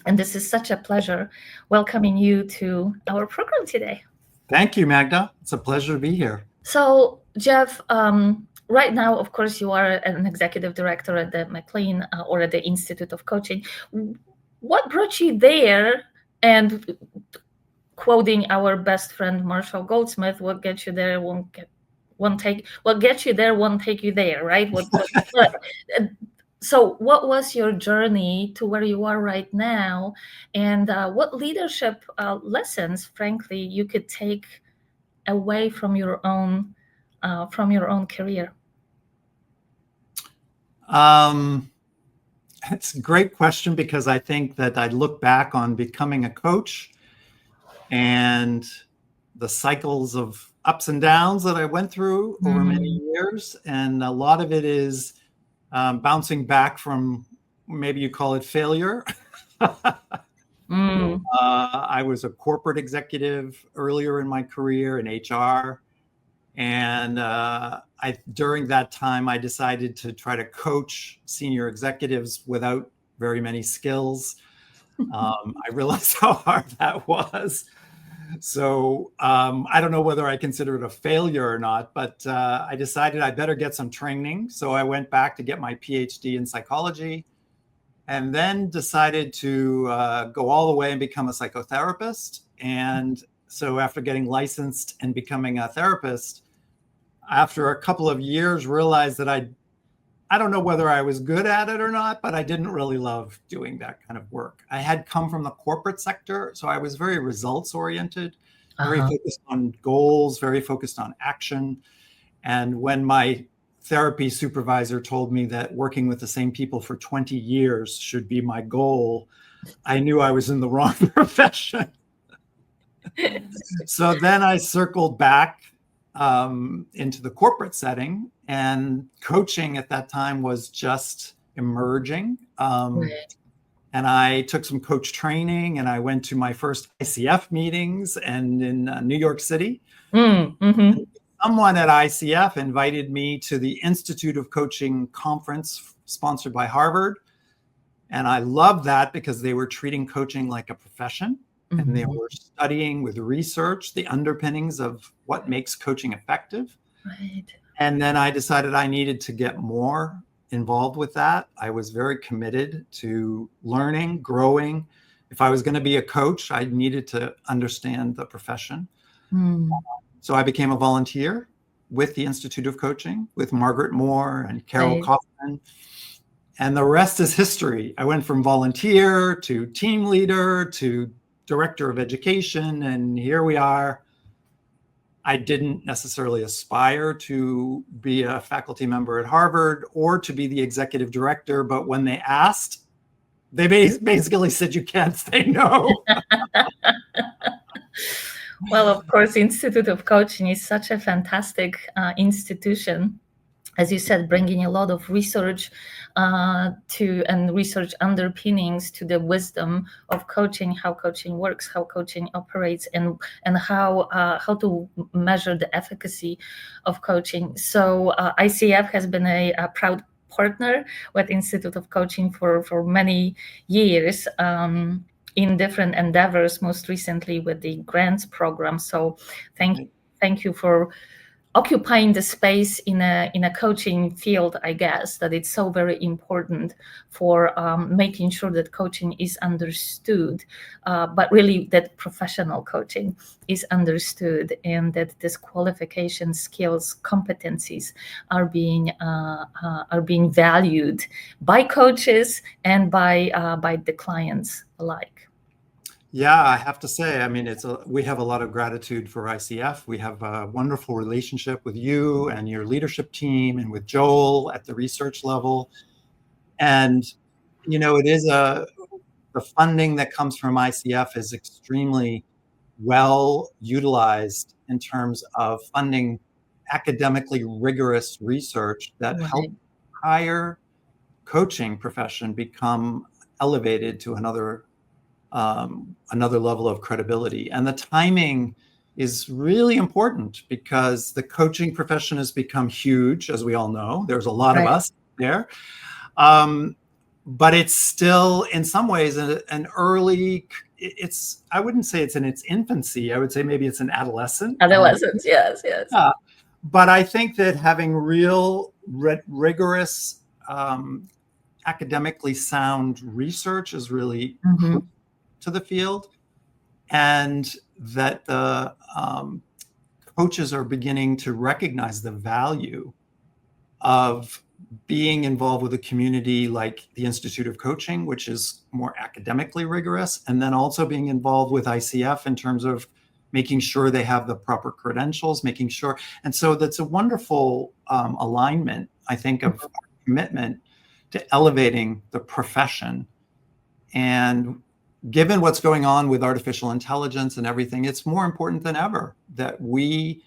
And this is such a pleasure welcoming you to our program today. Thank you, Magda. It's a pleasure to be here. So, Jeff, right now, of course, you are an executive director at the McLean or at the Institute of Coaching. What brought you there? And quoting our best friend Marshall Goldsmith, "What gets you there won't take. What gets you there won't take you there." Right? So, what was your journey to where you are right now, and what leadership lessons, frankly, you could take away from your own career? It's a great question because I think that I look back on becoming a coach and the cycles of ups and downs that I went through over many years, and a lot of it is bouncing back from, maybe you call it failure. I was a corporate executive earlier in my career in HR. And during that time, I decided to try to coach senior executives without very many skills. I realized how hard that was. So I don't know whether I consider it a failure or not, but I decided I better get some training. So I went back to get my PhD in psychology, and then decided to go all the way and become a psychotherapist. And so after getting licensed and becoming a therapist, after a couple of years, realized that I don't know whether I was good at it or not, but I didn't really love doing that kind of work. I had come from the corporate sector, so I was very results oriented, very focused on goals, very focused on action. And when my therapy supervisor told me that working with the same people for 20 years should be my goal, I knew I was in the wrong profession. So then I circled back into the corporate setting, and coaching at that time was just emerging. And I took some coach training, and I went to my first ICF meetings and in New York City. Someone at ICF invited me to the Institute of Coaching conference sponsored by Harvard. And I loved that because they were treating coaching like a profession. And they were studying with research the underpinnings of what makes coaching effective. Right. And then I decided I needed to get more involved with that. I was very committed to learning, growing. If I was going to be a coach, I needed to understand the profession. So I became a volunteer with the Institute of Coaching with Margaret Moore and Carol Kaufman. And the rest is history. I went from volunteer to team leader to director of education, and here we are. I didn't necessarily aspire to be a faculty member at Harvard or to be the executive director, but when they asked, they basically said, you can't say no. Well, of course, Institute of Coaching is such a fantastic institution. As you said, bringing a lot of research and research underpinnings to the wisdom of coaching, how coaching works, how coaching operates, and how to measure the efficacy of coaching. So ICF has been a proud partner with Institute of Coaching for many years. In different endeavors, most recently with the grants program. So thank you for occupying the space in a coaching field. I guess that it's so very important for making sure that coaching is understood, but really that professional coaching is understood, and that this qualification, skills, competencies are being valued by coaches and by the clients alike. Yeah, I have to say, I mean, we have a lot of gratitude for ICF. We have a wonderful relationship with you and your leadership team, and with Joel at the research level. And, it is the funding that comes from ICF is extremely well utilized in terms of funding academically rigorous research that helps higher coaching profession become elevated to another level of credibility. And the timing is really important because the coaching profession has become huge, as we all know. There's a lot of us there. but it's still in some ways an early, I wouldn't say it's in its infancy. I would say maybe it's an adolescent. Adolescence, yes, yes. But I think that having real rigorous, academically sound research is really crucial to the field, and that the coaches are beginning to recognize the value of being involved with a community like the Institute of Coaching, which is more academically rigorous, and then also being involved with ICF in terms of making sure they have the proper credentials, making sure. And so that's a wonderful alignment, I think, of commitment to elevating the profession. And given what's going on with artificial intelligence and everything, it's more important than ever that we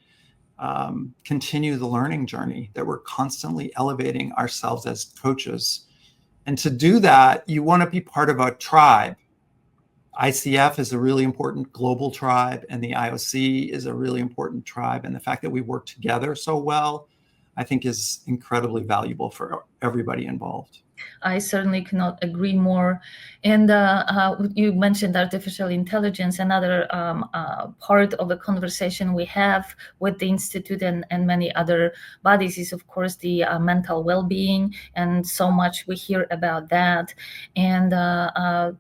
continue the learning journey, that we're constantly elevating ourselves as coaches. And to do that, you want to be part of a tribe. ICF is a really important global tribe, and the IOC is a really important tribe. And the fact that we work together so well, I think, is incredibly valuable for everybody involved. I certainly cannot agree more. And you mentioned artificial intelligence. Another part of the conversation we have with the Institute and many other bodies is, of course, the mental well-being. And so much we hear about that. And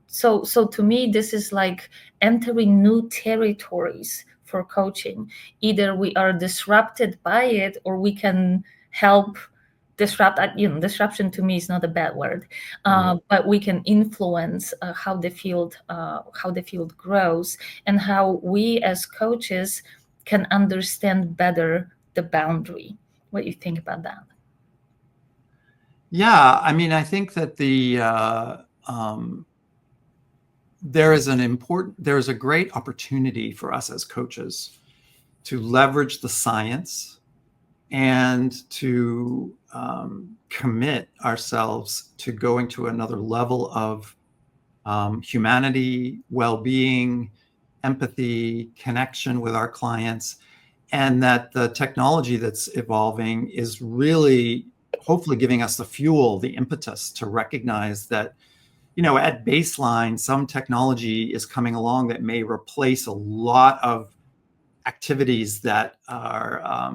so to me, this is like entering new territories for coaching. Either we are disrupted by it, or we can help disrupt. Disruption to me is not a bad word, but we can influence how the field grows, and how we as coaches can understand better the boundary. What do you think about that? Yeah, I mean, I think that there is a great opportunity for us as coaches to leverage the science and to commit ourselves to going to another level of humanity, well-being, empathy, connection with our clients, and that the technology that's evolving is really hopefully giving us the fuel, the impetus to recognize that, at baseline, some technology is coming along that may replace a lot of activities that are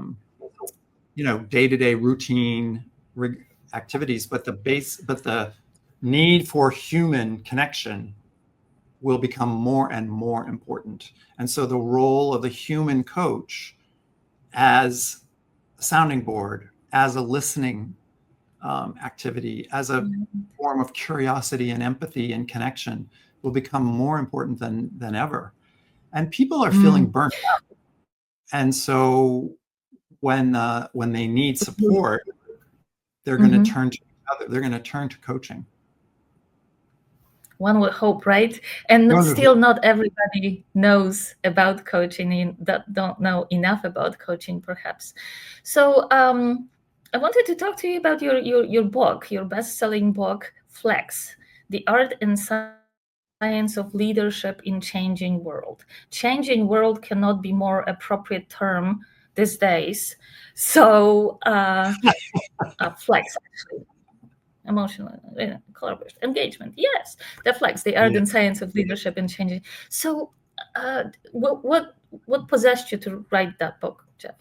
day-to-day routine activities, but the need for human connection will become more and more important. And so the role of the human coach as a sounding board, as a listening activity, as a form of curiosity and empathy and connection will become more important than ever. And people are feeling burnt out. And so when they need support, they're going to turn to each other. They're going to turn to coaching. One would hope, right? And still not everybody knows about coaching, don't know enough about coaching, perhaps. So I wanted to talk to you about your book, your best-selling book, Flex, The Art and Science of Leadership in Changing World. Changing world cannot be more appropriate term these days. So Flex, actually. Emotional collaboration, engagement. Yes, the Flex, the art and science of leadership and changing. So, what possessed you to write that book, Jeff?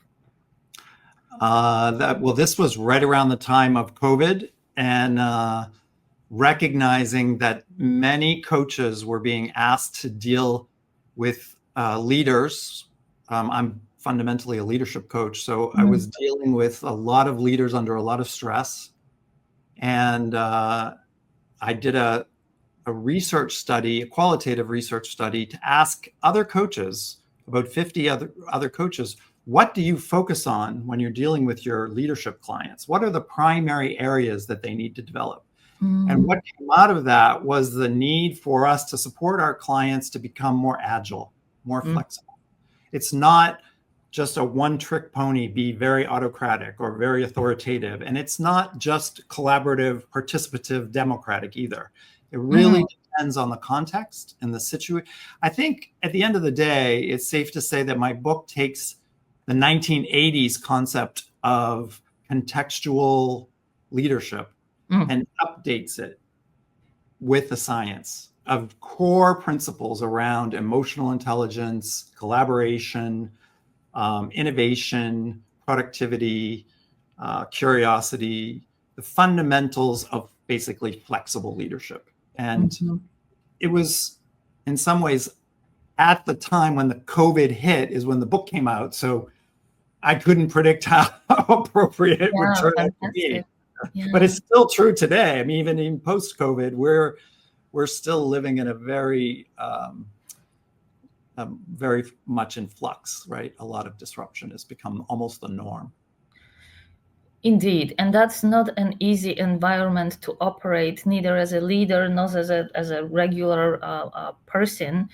This was right around the time of COVID, and recognizing that many coaches were being asked to deal with leaders. I'm fundamentally a leadership coach, so I was dealing with a lot of leaders under a lot of stress. And I did a research study, a qualitative research study, to ask other coaches, about 50 other coaches, what do you focus on when you're dealing with your leadership clients? What are the primary areas that they need to develop? And what came out of that was the need for us to support our clients to become more agile, more flexible. It's not just a one-trick pony, be very autocratic or very authoritative. And it's not just collaborative, participative, democratic either. It really depends on the context and the situation. I think at the end of the day, it's safe to say that my book takes the 1980s concept of contextual leadership and updates it with the science of core principles around emotional intelligence, collaboration, innovation, productivity, curiosity, the fundamentals of basically flexible leadership. And it was, in some ways, at the time when the COVID hit is when the book came out. So I couldn't predict how appropriate it would turn out to be. Yeah. But it's still true today. I mean, even in post-COVID, we're still living in a very very much in flux, right? A lot of disruption has become almost the norm. Indeed, and that's not an easy environment to operate, neither as a leader nor as a regular person,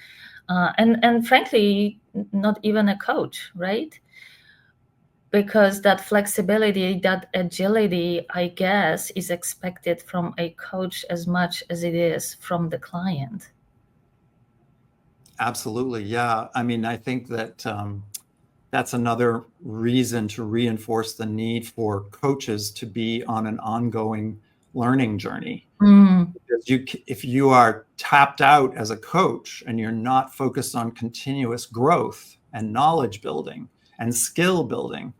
and frankly, not even a coach, right? Because that flexibility, that agility, I guess, is expected from a coach as much as it is from the client. Absolutely, yeah. I mean, I think that that's another reason to reinforce the need for coaches to be on an ongoing learning journey. Because if you are tapped out as a coach and you're not focused on continuous growth and knowledge building and skill building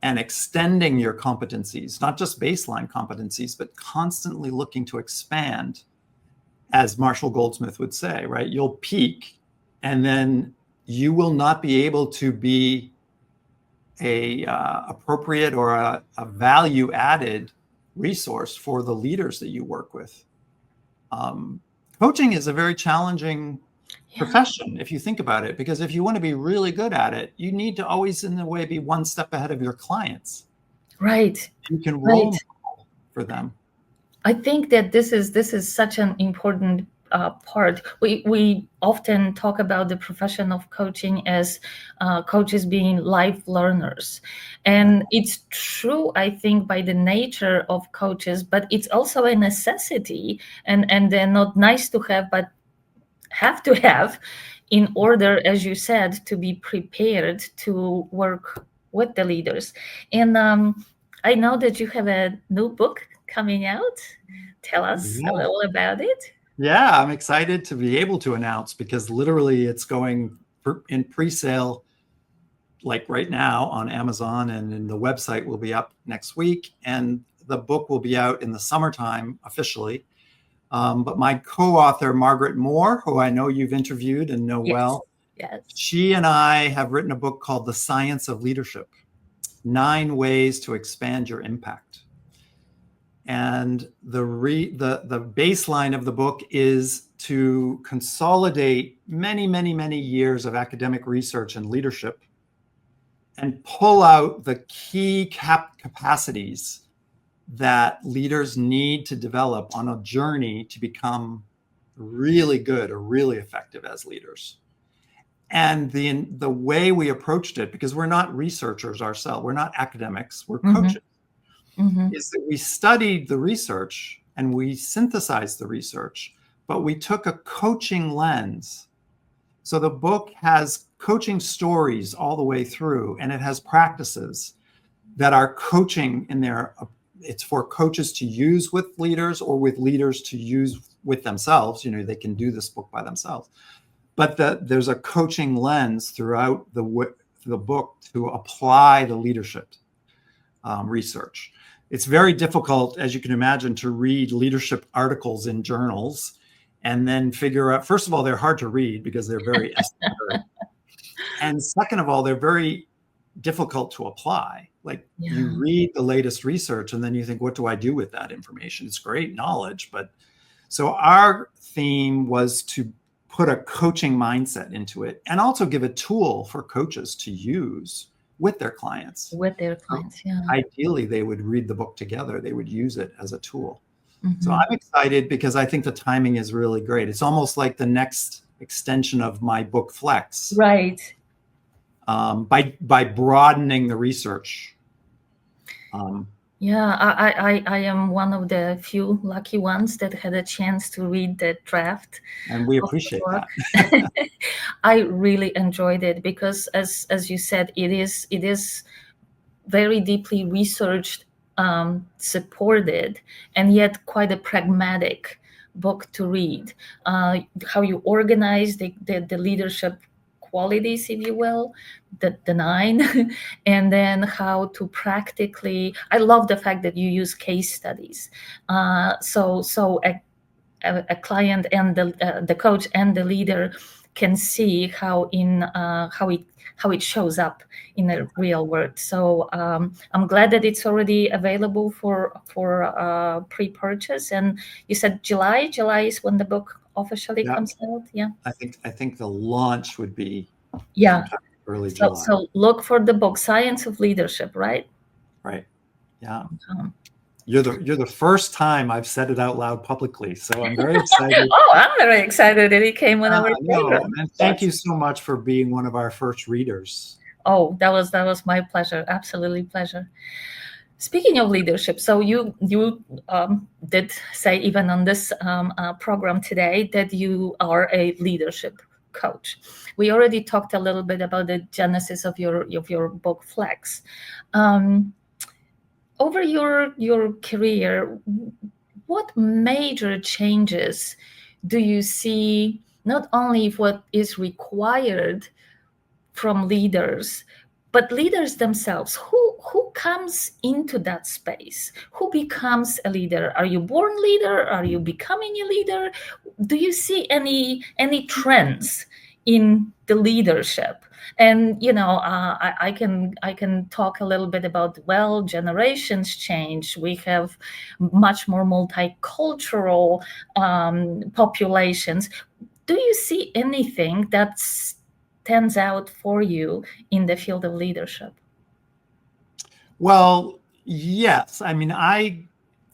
and extending your competencies, not just baseline competencies, but constantly looking to expand, as Marshall Goldsmith would say, right? You'll peak and then you will not be able to be a appropriate or a value added resource for the leaders that you work with. Coaching is a very challenging profession, if you think about it, because if you want to be really good at it, you need to always, in a way, be one step ahead of your clients. Right. You can role model for them. I think that this is such an important part. We often talk about the profession of coaching as coaches being life learners, and it's true, I think, by the nature of coaches, but it's also a necessity, and they're not nice to have, but have to have, in order, as you said, to be prepared to work with the leaders. And I know that you have a new book coming out. Tell us a little about it. Yeah, I'm excited to be able to announce, because literally it's going in pre-sale like right now on Amazon, and then the website will be up next week, and the book will be out in the summertime officially. But my co-author, Margaret Moore, who I know you've interviewed and know well, she and I have written a book called The Science of Leadership: 9 Ways to Expand Your Impact. And the baseline of the book is to consolidate many, many, many years of academic research and leadership and pull out the key capacities that leaders need to develop on a journey to become really good or really effective as leaders. And the way we approached it, because we're not researchers ourselves, we're not academics, we're coaches, is that we studied the research and we synthesized the research, but we took a coaching lens. So the book has coaching stories all the way through, and it has practices that are coaching in there. It's for coaches to use with leaders or with leaders to use with themselves. You know, they can do this book by themselves. But there's a coaching lens throughout the book to apply the leadership research. It's very difficult, as you can imagine, to read leadership articles in journals and then figure out, first of all, they're hard to read because they're very esoteric. And second of all, they're very difficult to apply. Like you read the latest research and then you think, what do I do with that information? It's great knowledge. But so our theme was to put a coaching mindset into it and also give a tool for coaches to use with their clients. Ideally, they would read the book together. They would use it as a tool. So I'm excited because I think the timing is really great. It's almost like the next extension of my book, Flex. Right. By broadening the research. I am one of the few lucky ones that had a chance to read the draft. And we appreciate that. I really enjoyed it because, as you said, it is very deeply researched, supported, and yet quite a pragmatic book to read. How you organize the leadership qualities, if you will, the 9, and then how to practically. I love the fact that you use case studies. So a client and the coach and the leader can see how it shows up in the real world. So I'm glad that it's already available for pre-purchase. And you said July is when the book officially comes out. Yeah. I think the launch would be sometime early July. So look for the book, Science of Leadership, right? Right. Yeah. You're the first time I've said it out loud publicly, so I'm very excited. Oh, I'm very excited that it came on our program. And thank you so much for being one of our first readers. Oh, that was my pleasure. Absolutely pleasure. Speaking of leadership, so you did say even on this program today that you are a leadership coach. We already talked a little bit about the genesis of your book Flex. Over your career, what major changes do you see, not only what is required from leaders, but leaders themselves? Who comes into that space? Who becomes a leader? Are you born leader? Are you becoming a leader? Do you see any trends in the leadership? And I can talk a little bit about, well, generations change. We have much more multicultural populations. Do you see anything that stands out for you in the field of leadership? Well, yes. I mean, I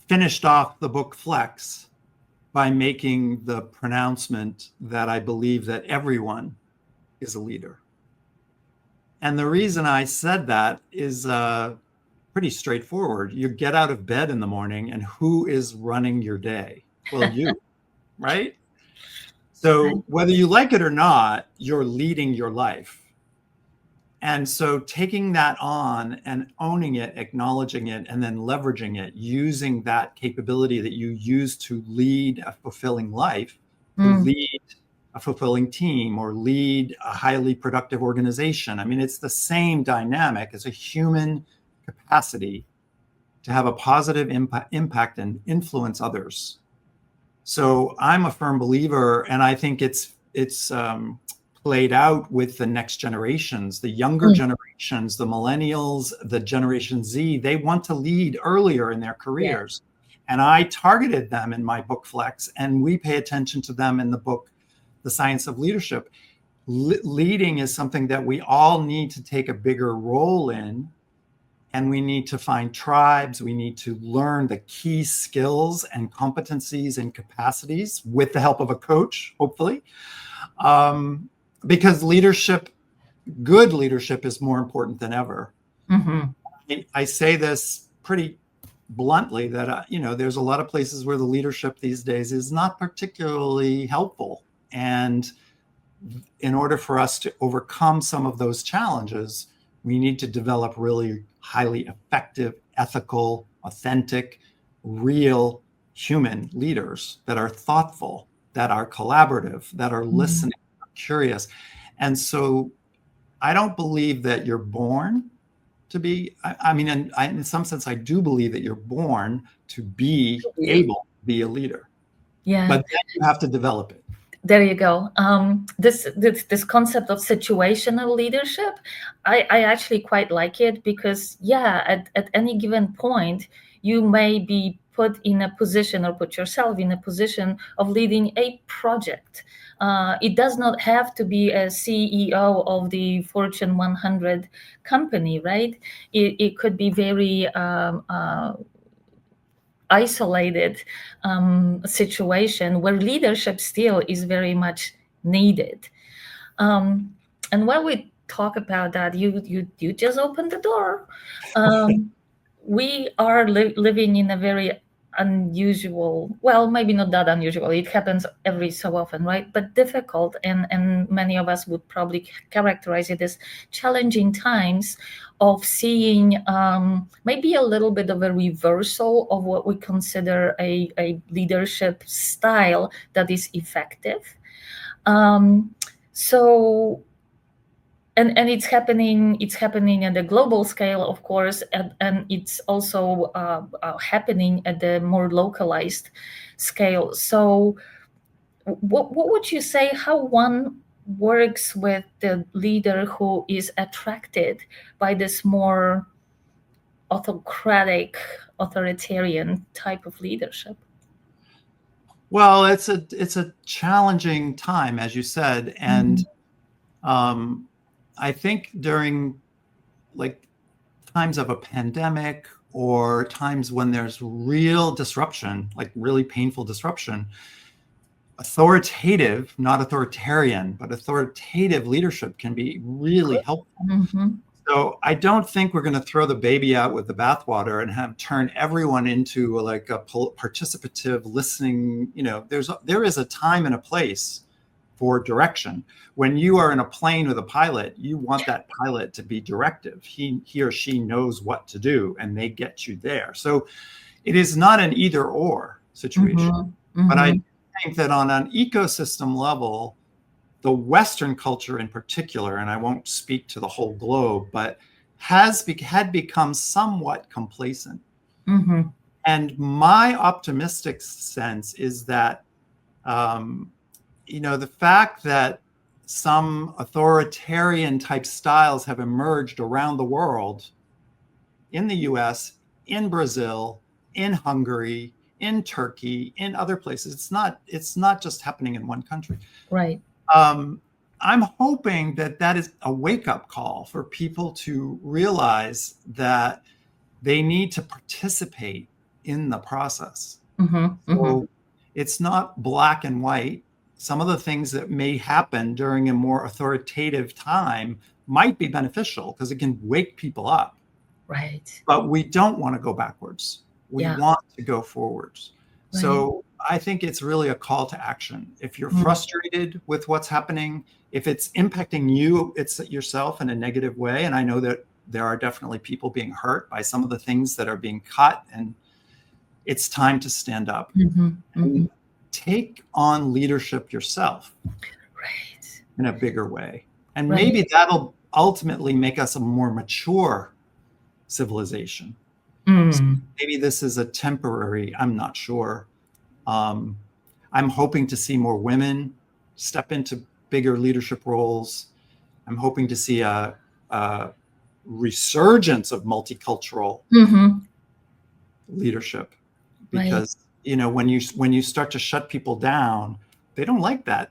finished off the book Flex by making the pronouncement that I believe that everyone is a leader. And the reason I said that is pretty straightforward. You get out of bed in the morning, and who is running your day? Well, you, right? So whether you like it or not, you're leading your life. And so taking that on and owning it, acknowledging it, and then leveraging it, using that capability that you use to lead a fulfilling life, to lead a fulfilling team, or lead a highly productive organization. I mean, it's the same dynamic as a human capacity to have a positive impact and influence others. So I'm a firm believer, and I think it's played out with the next generations, the younger generations, the millennials, the Generation Z. They want to lead earlier in their careers. Yeah. And I targeted them in my book Flex, and we pay attention to them in the book The Science of Leadership. Leading is something that we all need to take a bigger role in, and we need to find tribes. We need to learn the key skills and competencies and capacities with the help of a coach, hopefully, because good leadership is more important than ever. I say this pretty bluntly that, there's a lot of places where the leadership these days is not particularly helpful. And in order for us to overcome some of those challenges, we need to develop really highly effective, ethical, authentic, real human leaders that are thoughtful, that are collaborative, that are listening, curious. And so I don't believe that you're born to be, in some sense, I do believe that you're born to be able to be a leader. Yeah. But then you have to develop it. There you go. This concept of situational leadership, I actually quite like it, because at any given point, you may be put in a position, or put yourself in a position of leading a project. It does not have to be a CEO of the Fortune 100 company, right? It could be very isolated situation where leadership still is very much needed. And when we talk about that, you just opened the door. We are living in a very unusual, well, maybe not that unusual, it happens every so often, right? But difficult, and many of us would probably characterize it as challenging times of seeing maybe a little bit of a reversal of what we consider a leadership style that is effective. So and it's happening at the global scale, of course, and it's also happening at the more localized scale. So what would you say, how one works with the leader who is attracted by this more autocratic, authoritarian type of leadership? Well, it's a challenging time, as you said, and I think during like times of a pandemic or times when there's real disruption, like really painful disruption, authoritative, not authoritarian, but authoritative leadership can be really helpful. So I don't think we're going to throw the baby out with the bathwater and have turn everyone into like a participative listening. You know, there is a time and a place for direction. When you are in a plane with a pilot, you want that pilot to be directive. He or she knows what to do and they get you there. So it is not an either or situation. But I think that on an ecosystem level, the Western culture in particular, and I won't speak to the whole globe, but had become somewhat complacent. And my optimistic sense is that, the fact that some authoritarian type styles have emerged around the world, in the US, in Brazil, in Hungary, in Turkey, in other places. It's not just happening in one country. Right. I'm hoping that is a wake-up call for people to realize that they need to participate in the process. So it's not black and white. Some of the things that may happen during a more authoritative time might be beneficial because it can wake people up. Right. But we don't want to go backwards. We want to go forwards. Right. So I think it's really a call to action. If you're frustrated with what's happening, if it's impacting you, it's yourself in a negative way. And I know that there are definitely people being hurt by some of the things that are being cut, and it's time to stand up and take on leadership yourself in a bigger way. And maybe that'll ultimately make us a more mature civilization. So maybe this is a temporary, I'm not sure. I'm hoping to see more women step into bigger leadership roles. I'm hoping to see a resurgence of multicultural leadership, because when you start to shut people down, they don't like that.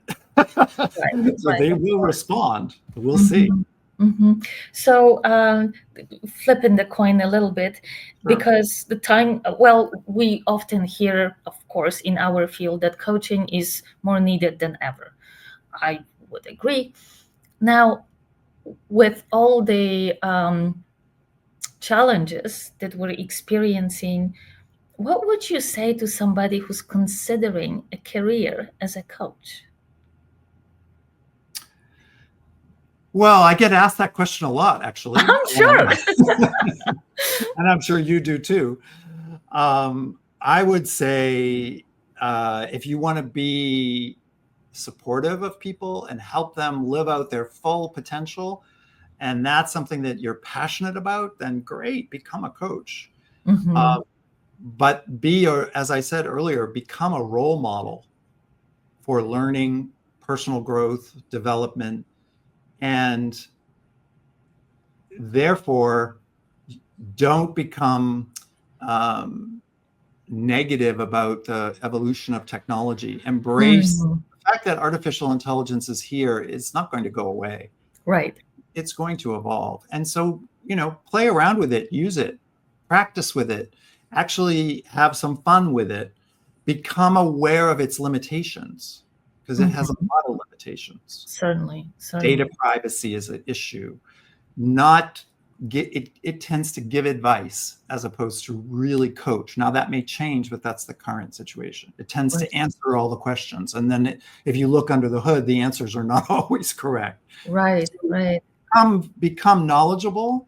So they will respond. We'll see. So flipping the coin a little bit, because the time, we often hear, of course, in our field that coaching is more needed than ever. I would agree. Now, with all the challenges that we're experiencing, what would you say to somebody who's considering a career as a coach? Well, I get asked that question a lot, actually. I'm sure. And I'm sure you do too. I would say if you want to be supportive of people and help them live out their full potential, and that's something that you're passionate about, then great, become a coach. But as I said earlier, become a role model for learning, personal growth, development, and therefore don't become negative about the evolution of technology. Embrace the fact that artificial intelligence is here. It's not going to go away. Right. It's going to evolve. And so, play around with it, use it, practice with it, actually have some fun with it, become aware of its limitations, because it has a lot of limitations. Certainly. Data privacy is an issue. It tends to give advice as opposed to really coach. Now that may change, but that's the current situation. It tends to answer all the questions. And then if you look under the hood, the answers are not always correct. Right. So become knowledgeable,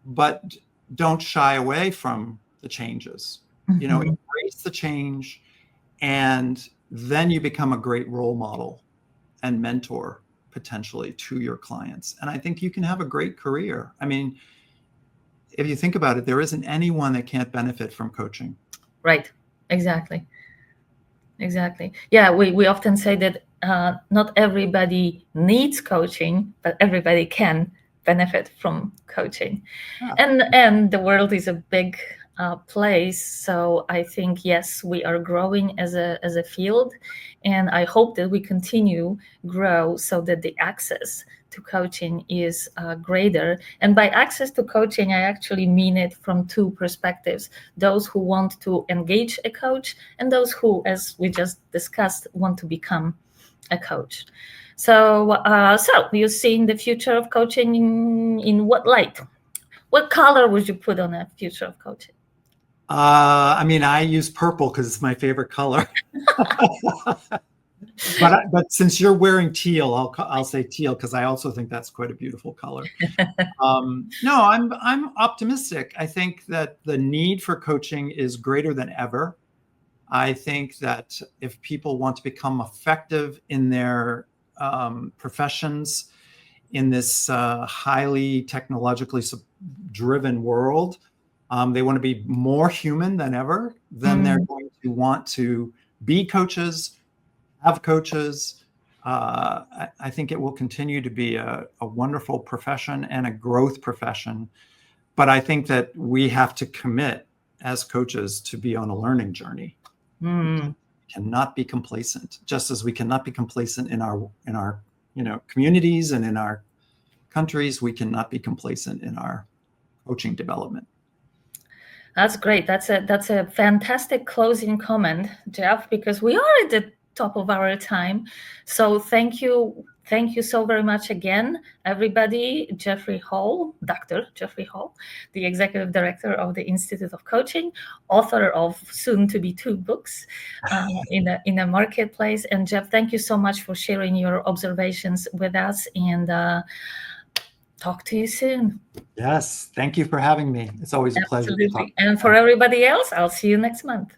but don't shy away from the changes. You know, embrace the change, and then you become a great role model and mentor potentially to your clients. And I think you can have a great career. I mean, if you think about it, there isn't anyone that can't benefit from coaching. Right. Exactly. Yeah, we often say that not everybody needs coaching, but everybody can benefit from coaching. Yeah. And the world is a big place. So I think, yes, we are growing as a field, and I hope that we continue grow so that the access to coaching is greater. And by access to coaching, I actually mean it from two perspectives: those who want to engage a coach, and those who, as we just discussed, want to become a coach. So you're seeing the future of coaching in what light? What color would you put on a future of coaching? I mean, I use purple because it's my favorite color. But since you're wearing teal, I'll say teal because I also think that's quite a beautiful color. No, I'm optimistic. I think that the need for coaching is greater than ever. I think that if people want to become effective in their professions in this highly technologically driven world, they want to be more human than ever, then they're going to want to be coaches, have coaches. I think it will continue to be a wonderful profession and a growth profession. But I think that we have to commit as coaches to be on a learning journey. We cannot be complacent, just as we cannot be complacent in our communities and in our countries. We cannot be complacent in our coaching development. That's great. That's a fantastic closing comment, Jeff, because we are at the top of our time. So thank you so very much again, everybody. Jeffrey Hall, Dr. Jeffrey Hall, the Executive Director of the Institute of Coaching, author of soon to be 2 books in a marketplace. And Jeff, thank you so much for sharing your observations with us, and talk to you soon. Yes, thank you for having me. It's always a pleasure to talk. And for everybody else, I'll see you next month.